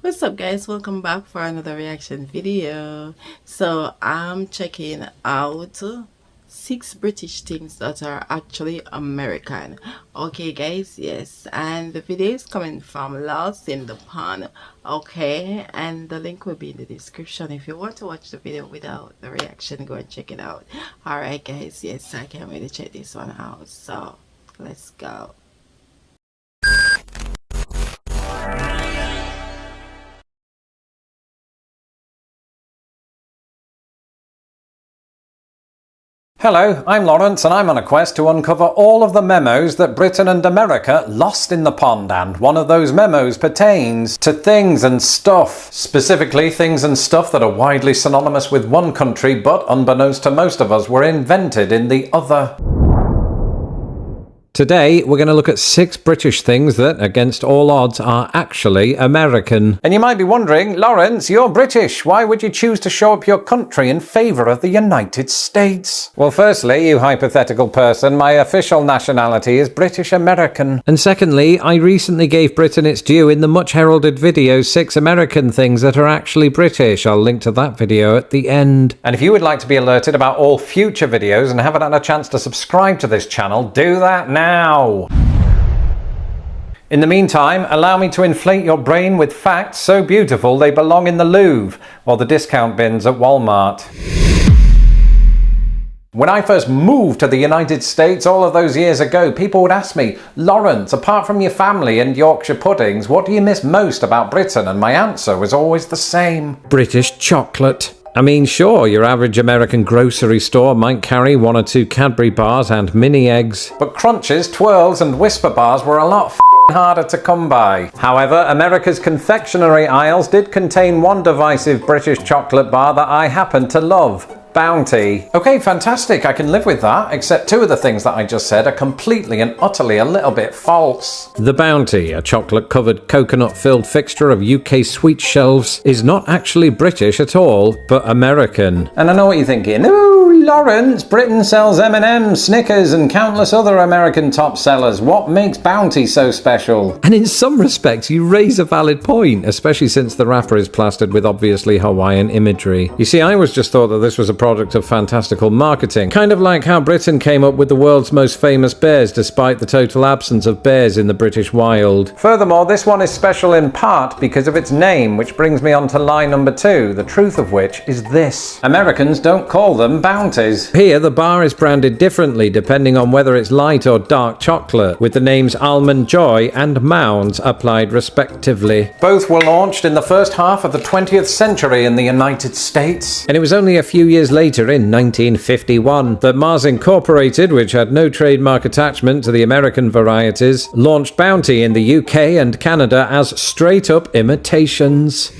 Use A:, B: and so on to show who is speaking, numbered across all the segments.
A: What's up, guys? Welcome back for another reaction video. So I'm checking out six British things that are actually American. Okay, guys, yes, and the video is coming from Lost in the Pond. Okay, and the link will be in the description. If you want to watch the video without the reaction, go and check it out. All right, guys, yes, I can't wait to check this one out. So let's go.
B: Hello, I'm Lawrence and I'm on a quest to uncover all of the memos that Britain and America lost in the pond, and one of those memos pertains to things and stuff. Specifically, things and stuff that are widely synonymous with one country but, unbeknownst to most of us, were invented in the other. Today, we're going to look at 6 British things that, against all odds, are actually American. And you might be wondering, Lawrence, you're British. Why would you choose to show up your country in favour of the United States? Well, firstly, you hypothetical person, my official nationality is British American. And secondly, I recently gave Britain its due in the much heralded video 6 American things that are actually British. I'll link to that video at the end. And if you would like to be alerted about all future videos and haven't had a chance to subscribe to this channel, do that now. In the meantime, allow me to inflate your brain with facts so beautiful they belong in the Louvre or the discount bins at Walmart. When I first moved to the United States all of those years ago, people would ask me, Lawrence, apart from your family and Yorkshire puddings, what do you miss most about Britain? And my answer was always the same: British chocolate. I mean, sure, your average American grocery store might carry 1 or 2 Cadbury bars and mini eggs, but Crunches, Twirls and Whisper bars were a lot harder to come by. However, America's confectionery aisles did contain one divisive British chocolate bar that I happen to love: Bounty. Okay, fantastic, I can live with that, except 2 of the things that I just said are completely and utterly a little bit false. The Bounty, a chocolate-covered coconut-filled fixture of UK sweet shelves, is not actually British at all, but American. And I know what you're thinking, ooh, Lawrence, Britain sells M&M's, Snickers and countless other American top sellers. What makes Bounty so special? And in some respects, you raise a valid point, especially since the wrapper is plastered with obviously Hawaiian imagery. You see, I always just thought that this was a product of fantastical marketing, kind of like how Britain came up with the world's most famous bears despite the total absence of bears in the British wild. Furthermore, this one is special in part because of its name, which brings me on to lie number 2, the truth of which is this: Americans don't call them Bounties. Here, the bar is branded differently depending on whether it's light or dark chocolate, with the names Almond Joy and Mounds applied respectively. Both were launched in the first half of the 20th century in the United States, and it was only a few years later, in 1951, that Mars Incorporated, which had no trademark attachment to the American varieties, launched Bounty in the UK and Canada as straight-up imitations.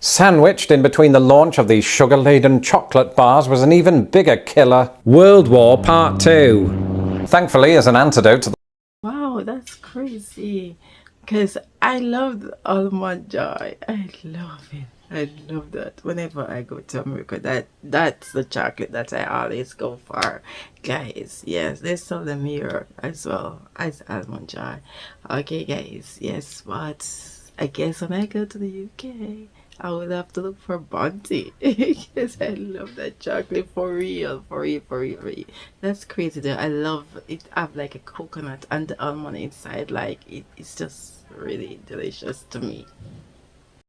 B: Sandwiched in between the launch of these sugar-laden chocolate bars was an even bigger killer: World War Part 2. Thankfully, as an antidote to the...
A: Wow, that's crazy. Because I love Almond Joy. I love it. I love that. Whenever I go to America, that's the chocolate that I always go for, guys. Yes, they sell them here as well as Almond Joy. Okay, guys. Yes, but I guess when I go to the UK, I would have to look for Bounty because I love that chocolate for real, for real, for real, for real. That's crazy though. I love it. Have like a coconut and the almond inside. Like it's just really delicious to me.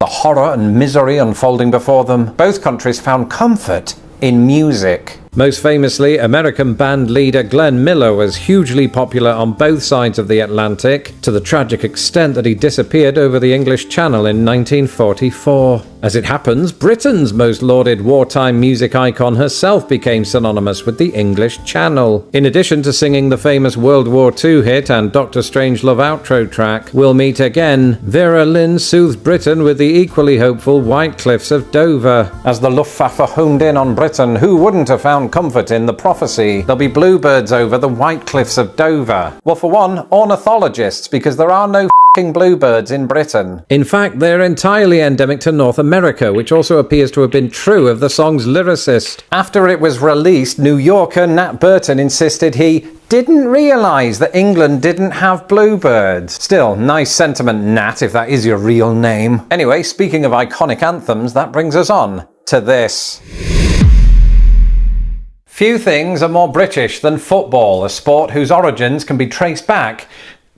B: The horror and misery unfolding before them, both countries found comfort in music. Most famously, American band leader Glenn Miller was hugely popular on both sides of the Atlantic, to the tragic extent that he disappeared over the English Channel in 1944. As it happens, Britain's most lauded wartime music icon herself became synonymous with the English Channel. In addition to singing the famous World War II hit and Dr. Strangelove outro track, We'll Meet Again, Vera Lynn soothed Britain with the equally hopeful White Cliffs of Dover. As the Luftwaffe homed in on Britain, who wouldn't have found comfort in the prophecy, there'll be bluebirds over the White Cliffs of Dover? Well, for one, ornithologists, because there are no bluebirds in Britain. In fact, they're entirely endemic to North America, which also appears to have been true of the song's lyricist. After it was released, New Yorker Nat Burton insisted he didn't realise that England didn't have bluebirds. Still, nice sentiment, Nat, if that is your real name. Anyway, speaking of iconic anthems, that brings us on to this. Few things are more British than football, a sport whose origins can be traced back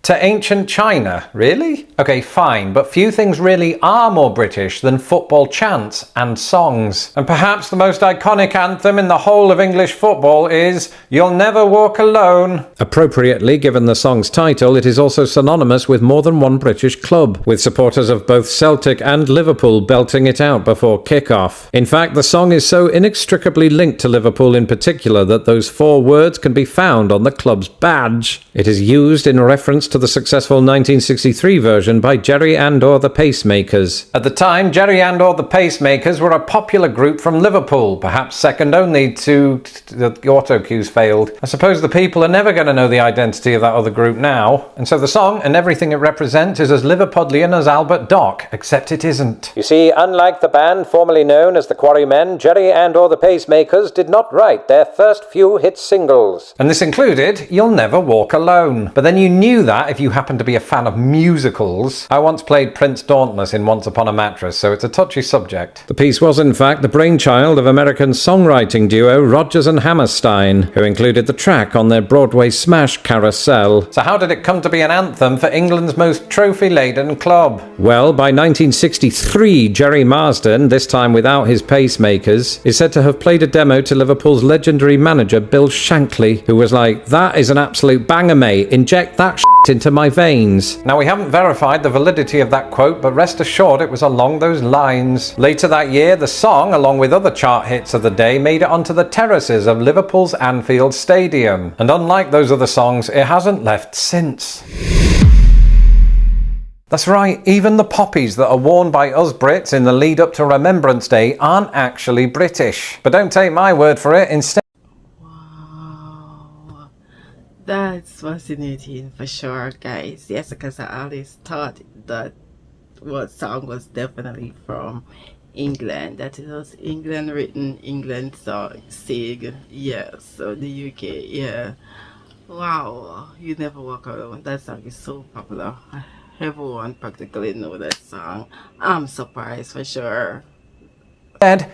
B: to ancient China. Really? Okay, fine, but few things really are more British than football chants and songs. And perhaps the most iconic anthem in the whole of English football is You'll Never Walk Alone. Appropriately, given the song's title, it is also synonymous with more than one British club, with supporters of both Celtic and Liverpool belting it out before kick-off. In fact, the song is so inextricably linked to Liverpool in particular that those 4 words can be found on the club's badge. It is used in reference to the successful 1963 version by Jerry Andor the Pacemakers. At the time, Jerry Andor the Pacemakers were a popular group from Liverpool, perhaps second only to the auto cues failed. I suppose the people are never going to know the identity of that other group now, and so the song and everything it represents is as Liverpudlian as Albert Dock, except it isn't. You see, unlike the band formerly known as the Quarrymen, Jerry Andor the Pacemakers did not write their first few hit singles. And this included You'll Never Walk Alone. But then you knew that if you happen to be a fan of musicals. I once played Prince Dauntless in Once Upon a Mattress, so it's a touchy subject. The piece was in fact the brainchild of American songwriting duo Rodgers and Hammerstein, who included the track on their Broadway smash Carousel. So how did it come to be an anthem for England's most trophy-laden club? Well, by 1963, Jerry Marsden, this time without his pacemakers, is said to have played a demo to Liverpool's legendary manager Bill Shankly, who was like, "That is an absolute banger, mate. Inject that shit into my veins." Now, we haven't verified the validity of that quote, but rest assured it was along those lines. Later that year, the song, along with other chart hits of the day, made it onto the terraces of Liverpool's Anfield Stadium. And unlike those other songs, it hasn't left since. That's right, even the poppies that are worn by us Brits in the lead up to Remembrance Day aren't actually British. But don't take my word for it, instead.
A: Wow, that's fascinating for sure, guys. Yes, because I always thought that what song was definitely from England, that it was England written, England song, sing, yes, so the UK, yeah. Wow, You Never Walk Alone, that song is so popular. Everyone practically know that song. I'm surprised for sure.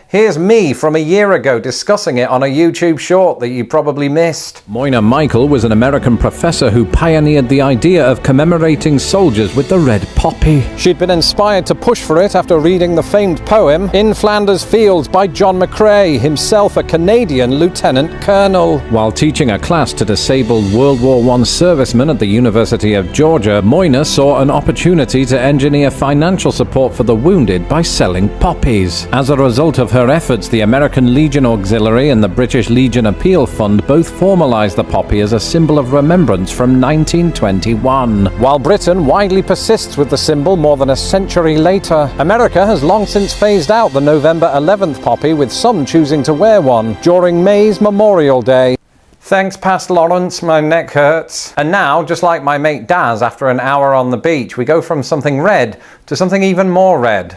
B: Here's me from a year ago discussing it on a YouTube short that you probably missed. Moina Michael was an American professor who pioneered the idea of commemorating soldiers with the red poppy. She'd been inspired to push for it after reading the famed poem In Flanders Fields by John McCrae, himself a Canadian lieutenant colonel. While teaching a class to disabled World War I servicemen at the University of Georgia, Moina saw an opportunity to engineer financial support for the wounded by selling poppies. As a result of her efforts, the American Legion Auxiliary and the British Legion Appeal Fund both formalised the poppy as a symbol of remembrance from 1921. While Britain widely persists with the symbol more than a century later, America has long since phased out the November 11th poppy, with some choosing to wear one during May's Memorial Day. Thanks, Past Lawrence, my neck hurts. And now, just like my mate Daz after an hour on the beach, we go from something red to something even more red.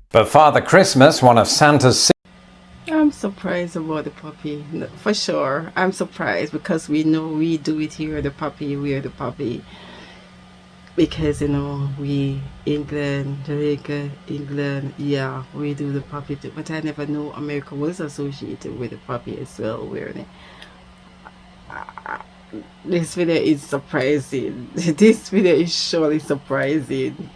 B: But Father Christmas, one of Santa's...
A: I'm surprised about the puppy, for sure. I'm surprised because we know we do it here, the puppy, we're the puppy. Because, you know, we, England, Jamaica, England, yeah, we do the puppy too. But I never knew America was associated with the puppy as well, wearing it. This video is surprising. This video is surely surprising.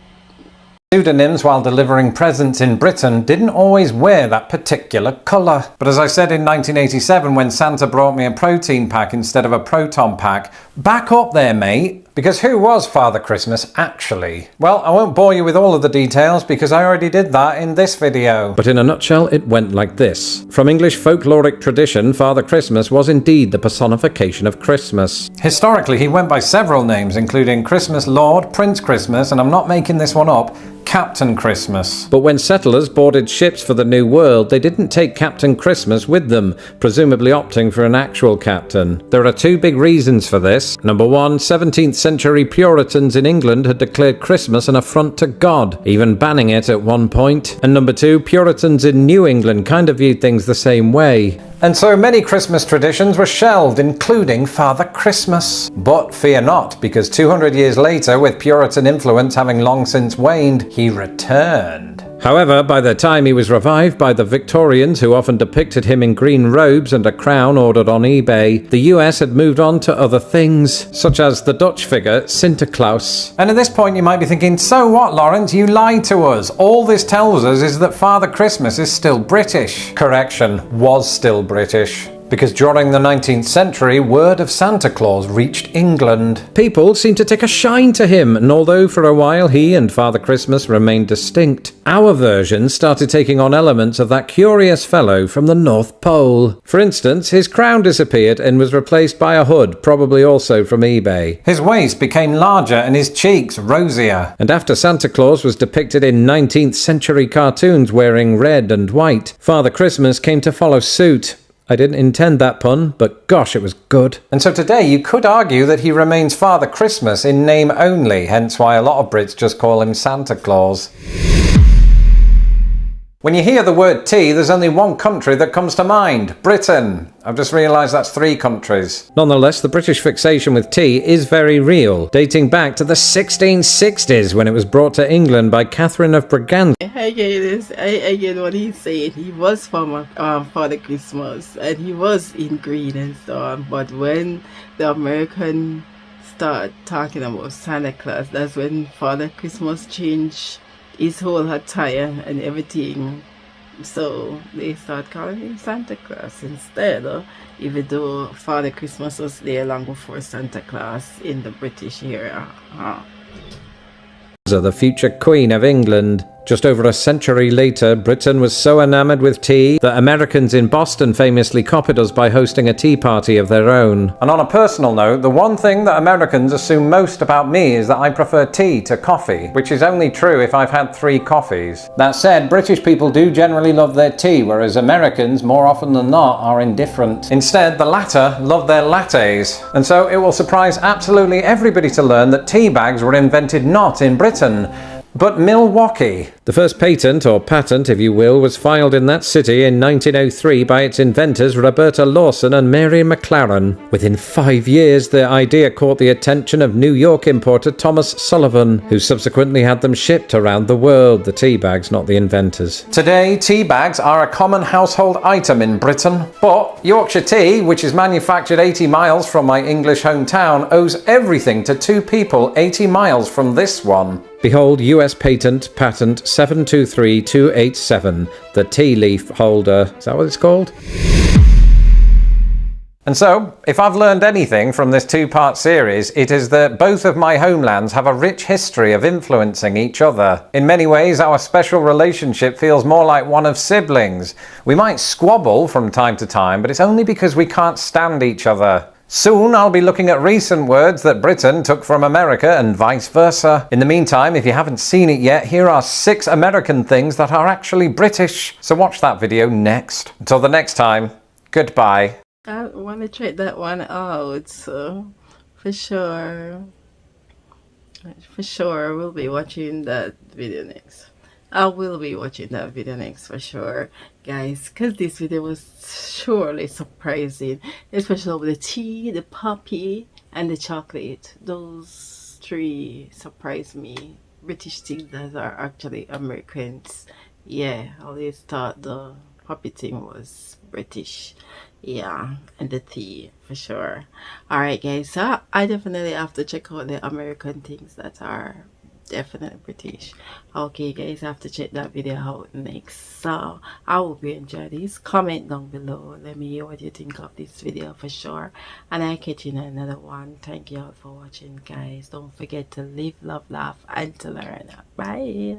B: Pseudonyms while delivering presents in Britain didn't always wear that particular colour. But as I said in 1987 when Santa brought me a protein pack instead of a proton pack, back up there, mate. Because who was Father Christmas actually? Well, I won't bore you with all of the details because I already did that in this video. But in a nutshell, it went like this. From English folkloric tradition, Father Christmas was indeed the personification of Christmas. Historically, he went by several names, including Christmas Lord, Prince Christmas, and I'm not making this one up, Captain Christmas. But when settlers boarded ships for the New World, they didn't take Captain Christmas with them, presumably opting for an actual captain. There are two big reasons for this. Number one, 17th century Puritans in England had declared Christmas an affront to God, even banning it at one point. And number two, Puritans in New England kind of viewed things the same way. And so many Christmas traditions were shelved, including Father Christmas. But fear not, because 200 years later, with Puritan influence having long since waned, he returned. However, by the time he was revived by the Victorians, who often depicted him in green robes and a crown ordered on eBay, the US had moved on to other things, such as the Dutch figure Sinterklaas. And at this point you might be thinking, so what, Lawrence? You lied to us. All this tells us is that Father Christmas is still British. Correction, was still British. Because during the 19th century, word of Santa Claus reached England. People seemed to take a shine to him, and although for a while he and Father Christmas remained distinct, our version started taking on elements of that curious fellow from the North Pole. For instance, his crown disappeared and was replaced by a hood, probably also from eBay. His waist became larger and his cheeks rosier. And after Santa Claus was depicted in 19th century cartoons wearing red and white, Father Christmas came to follow suit. I didn't intend that pun, but gosh, it was good. And so today you could argue that he remains Father Christmas in name only, hence why a lot of Brits just call him Santa Claus. When you hear the word tea, there's only one country that comes to mind: Britain. I've just realised that's 3 countries. Nonetheless, the British fixation with tea is very real, dating back to the 1660s when it was brought to England by Catherine of Braganza.
A: I get what he's saying. He was from Father Christmas, and he was in green and so on. But when the American start talking about Santa Claus, that's when Father Christmas changed his whole attire and everything. So they start calling him Santa Claus instead, even though Father Christmas was there long before Santa Claus in the British era.
B: The future Queen of England. Just over a century later, Britain was so enamored with tea that Americans in Boston famously copied us by hosting a tea party of their own. And on a personal note, the one thing that Americans assume most about me is that I prefer tea to coffee, which is only true if I've had 3 coffees. That said, British people do generally love their tea, whereas Americans, more often than not, are indifferent. Instead, the latter love their lattes. And so it will surprise absolutely everybody to learn that tea bags were invented not in Britain, but Milwaukee. The first patent, or patent if you will, was filed in that city in 1903 by its inventors Roberta Lawson and Mary McLaren. Within 5 years, their idea caught the attention of New York importer Thomas Sullivan, who subsequently had them shipped around the world, the tea bags, not the inventors. Today, tea bags are a common household item in Britain, but Yorkshire tea, which is manufactured 80 miles from my English hometown, owes everything to 2 people 80 miles from this one. Behold US patent 723287, the tea leaf holder. Is that what it's called? And so, if I've learned anything from this 2-part series, it is that both of my homelands have a rich history of influencing each other. In many ways, our special relationship feels more like one of siblings. We might squabble from time to time, but it's only because we can't stand each other. Soon I'll be looking at recent words that Britain took from America and vice versa. In the meantime, if you haven't seen it yet, here are 6 American things that are actually British. So watch that video next. Until the next time, goodbye.
A: I want to check that one out, so for sure we'll be watching that video next. I will be watching that video next for sure, guys, because this video was surely surprising, especially with the tea, the puppy, and the chocolate. Those 3 surprised me. British things that are actually Americans. Yeah, I always thought the puppy thing was British. Yeah, and the tea for sure. Alright guys, so I definitely have to check out the American things that are definitely British. Okay guys, I have to check that video out next. So I hope you enjoyed this. Comment down below, let me hear what you think of this video for sure, and I'll catch you in another one. Thank you all for watching guys. Don't forget to live, love, laugh, and to learn. Bye.